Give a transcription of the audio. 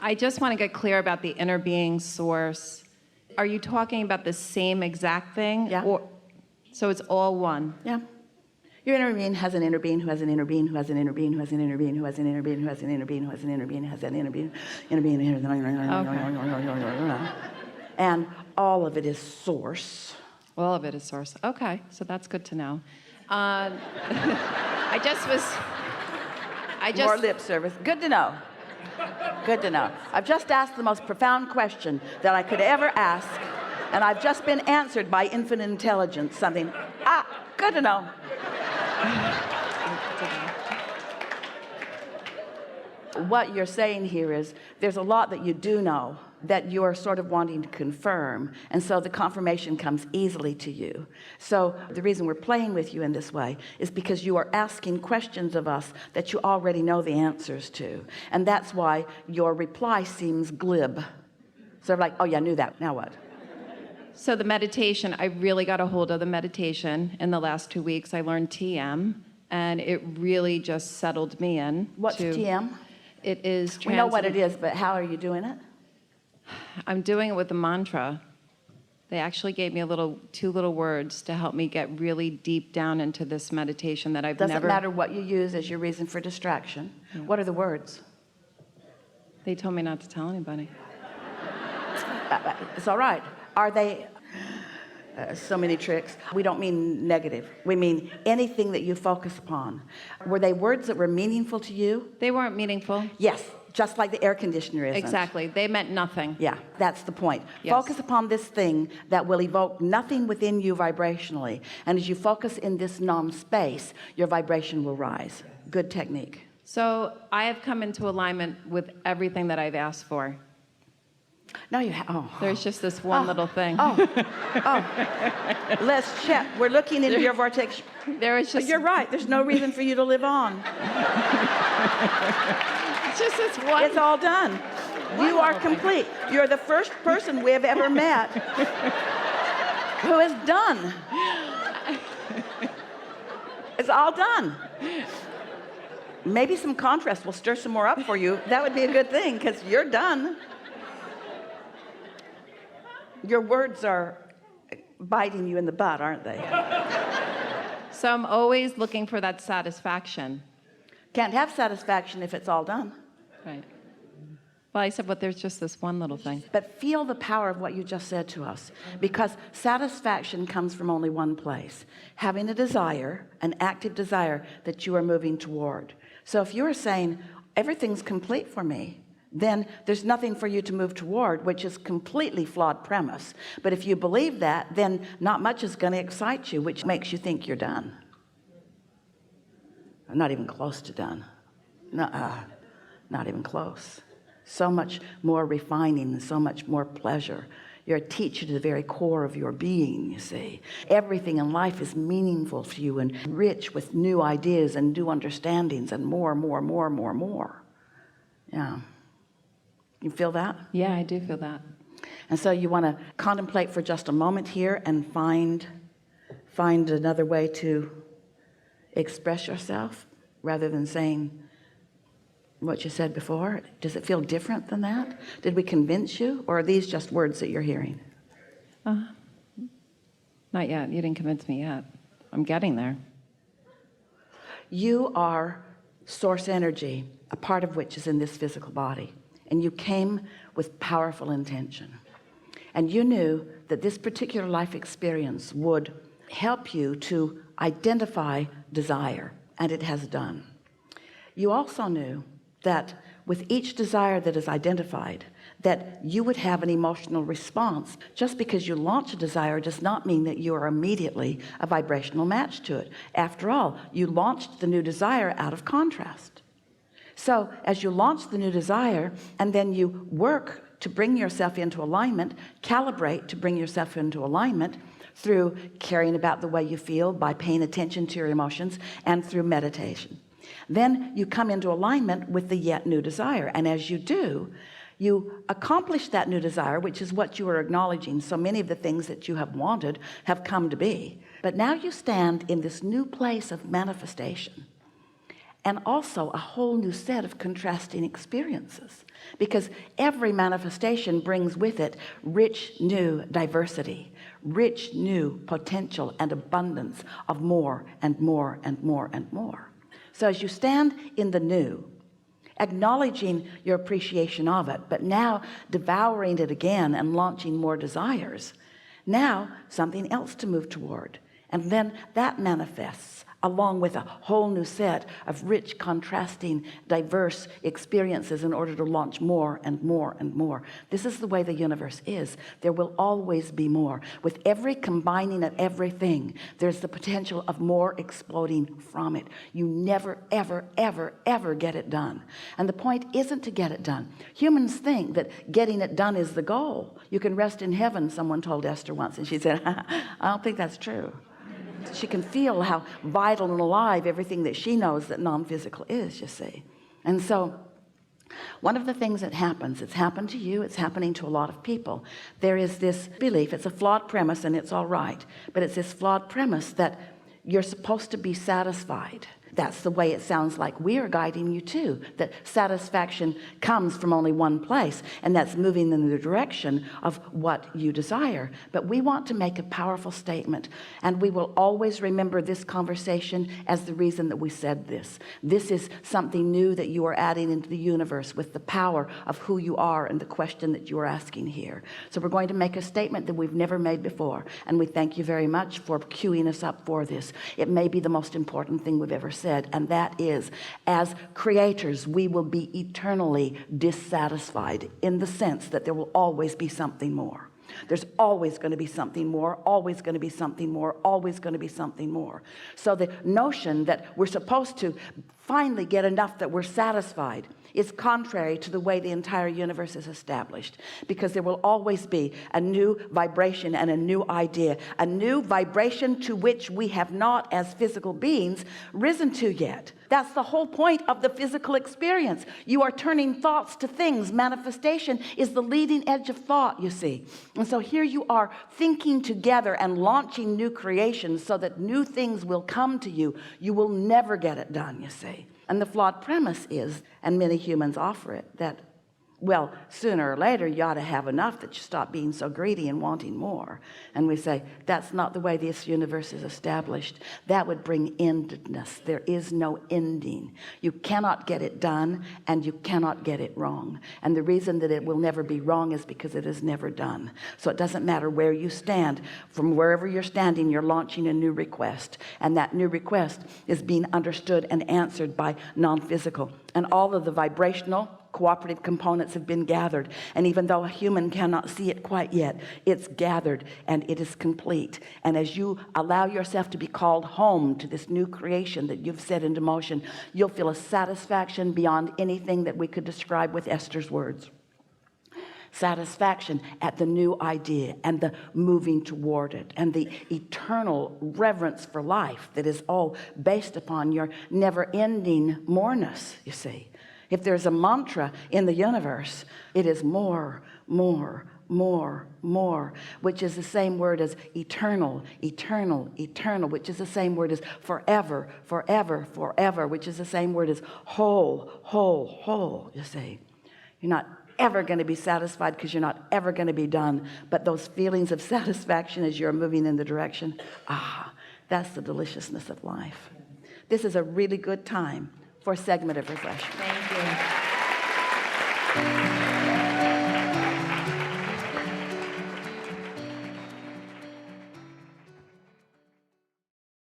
I just want to get clear about the inner being source. Are you talking about the same exact thing? Yeah. Or, so it's all one? Yeah. Your inner being has an inner being who has an inner being who has an inner being who has an inner being who has an inner being who has an inner being who has an inner being who has an inner being, and all of it is source. All of it is source. Okay, so that's good to know. I just More lip service. Good to know. Good to know. I've just asked the most profound question that I could ever ask, and I've just been answered by infinite intelligence. Something. Good to know. What you're saying here is there's a lot that you do know that you're sort of wanting to confirm, and so the confirmation comes easily to you. So the reason we're playing with you in this way is because you are asking questions of us that you already know the answers to, and that's why your reply seems glib, sort of like, oh yeah, I knew that, now what? So the meditation, I really got a hold of the meditation in the last 2 weeks. I learned TM, and it really just settled me in. What's TM? It is we know what it is, but how are you doing it? I'm doing it with the mantra. They actually gave me two little words to help me get really deep down into this meditation that I've never... Doesn't matter what you use as your reason for distraction. Yeah. What are the words? They told me not to tell anybody. It's all right. Are they... so many tricks. We don't mean negative. We mean anything that you focus upon. Were they words that were meaningful to you? They weren't meaningful. Yes, just like the air conditioner isn't. Exactly. They meant nothing. Yeah, that's the point. Yes. Focus upon this thing that will evoke nothing within you vibrationally. And as you focus in this non-space, your vibration will rise. Good technique. So I have come into alignment with everything that I've asked for. No, you have. Oh. There's just this one little thing. Let's check. We're looking into your vortex. There is just. You're right. There's no reason for you to live on. It's just this one. It's all done. You are complete. You're the first person we have ever met who is done. It's all done. Maybe some contrast will stir some more up for you. That would be a good thing, because you're done. Your words are biting you in the butt, aren't they? So I'm always looking for that satisfaction. Can't have satisfaction if it's all done. Right. Well, I said, but there's just this one little thing. But feel the power of what you just said to us, because satisfaction comes from only one place: having a desire, an active desire that you are moving toward. So if you are saying everything's complete for me, then there's nothing for you to move toward, which is completely flawed premise. But if you believe that, then not much is going to excite you, which makes you think you're done. I'm not even close to done. Not even close. So much more refining and so much more pleasure. You're a teacher to the very core of your being, you see. Everything in life is meaningful to you and rich with new ideas and new understandings and more. Yeah. You feel that? Yeah, I do feel that. And so you want to contemplate for just a moment here and find another way to express yourself rather than saying what you said before. Does it feel different than that? Did we convince you, or are these just words that you're hearing? Not yet. You didn't convince me yet. I'm getting there. You are source energy, a part of which is in this physical body. And you came with powerful intention. And you knew that this particular life experience would help you to identify desire, and it has done. You also knew that with each desire that is identified, that you would have an emotional response. Just because you launch a desire does not mean that you are immediately a vibrational match to it. After all, you launched the new desire out of contrast. So as you launch the new desire and then you work to bring yourself into alignment, calibrate to bring yourself into alignment through caring about the way you feel, by paying attention to your emotions, and through meditation. Then you come into alignment with the yet new desire. And as you do, you accomplish that new desire, which is what you are acknowledging. So many of the things that you have wanted have come to be. But now you stand in this new place of manifestation, and also a whole new set of contrasting experiences. because every manifestation brings with it rich new diversity, rich new potential and abundance of more and more and more and more. So as you stand in the new, acknowledging your appreciation of it, but now devouring it again and launching more desires, now something else to move toward, and then that manifests along with a whole new set of rich, contrasting, diverse experiences in order to launch more and more and more. This is the way the universe is. There will always be more. With every combining of everything, there's the potential of more exploding from it. You never, ever, ever, ever get it done. And the point isn't to get it done. Humans think that getting it done is the goal. You can rest in heaven, someone told Esther once, and she said, I don't think that's true. She can feel how vital and alive everything that she knows that non-physical is, you see. And so one of the things that happens, it's happened to you, it's happening to a lot of people. There is this belief, it's a flawed premise and it's all right, but it's this flawed premise that you're supposed to be satisfied. That's the way it sounds like we are guiding you to, that satisfaction comes from only one place, and that's moving in the direction of what you desire. But we want to make a powerful statement, and we will always remember this conversation as the reason that we said this. This is something new that you are adding into the universe with the power of who you are and the question that you are asking here. So we're going to make a statement that we've never made before, and we thank you very much for queuing us up for this. It may be the most important thing we've ever said, and that is, as creators, we will be eternally dissatisfied in the sense that there will always be something more. There's always going to be something more, always going to be something more, always going to be something more. So the notion that we're supposed to finally get enough that we're satisfied is contrary to the way the entire universe is established, because there will always be a new vibration and a new idea, a new vibration to which we have not, as physical beings, risen to yet. That's the whole point of the physical experience. You are turning thoughts to things. Manifestation is the leading edge of thought, you see. And so here you are thinking together and launching new creations so that new things will come to you. You will never get it done, you see. And the flawed premise is, and many humans offer it, that, well, sooner or later you ought to have enough that you stop being so greedy and wanting more. And we say, that's not the way this universe is established. That would bring endedness. There is no ending. You cannot get it done, and you cannot get it wrong. And the reason that it will never be wrong is because it is never done. So it doesn't matter where you stand. From wherever you're standing, you're launching a new request. And that new request is being understood and answered by non-physical. And all of the vibrational, cooperative components have been gathered, and even though a human cannot see it quite yet, it's gathered and it is complete. And as you allow yourself to be called home to this new creation that you've set into motion, you'll feel a satisfaction beyond anything that we could describe with Esther's words. Satisfaction at the new idea and the moving toward it, and the eternal reverence for life that is all based upon your never-ending moreness, you see. If there's a mantra in the universe, it is more, more, more, more, which is the same word as eternal, eternal, eternal, which is the same word as forever, forever, forever, which is the same word as whole, whole, whole, you see. You're not ever going to be satisfied because you're not ever going to be done, but those feelings of satisfaction as you're moving in the direction, that's the deliciousness of life. This is a really good time for a segment of refreshment.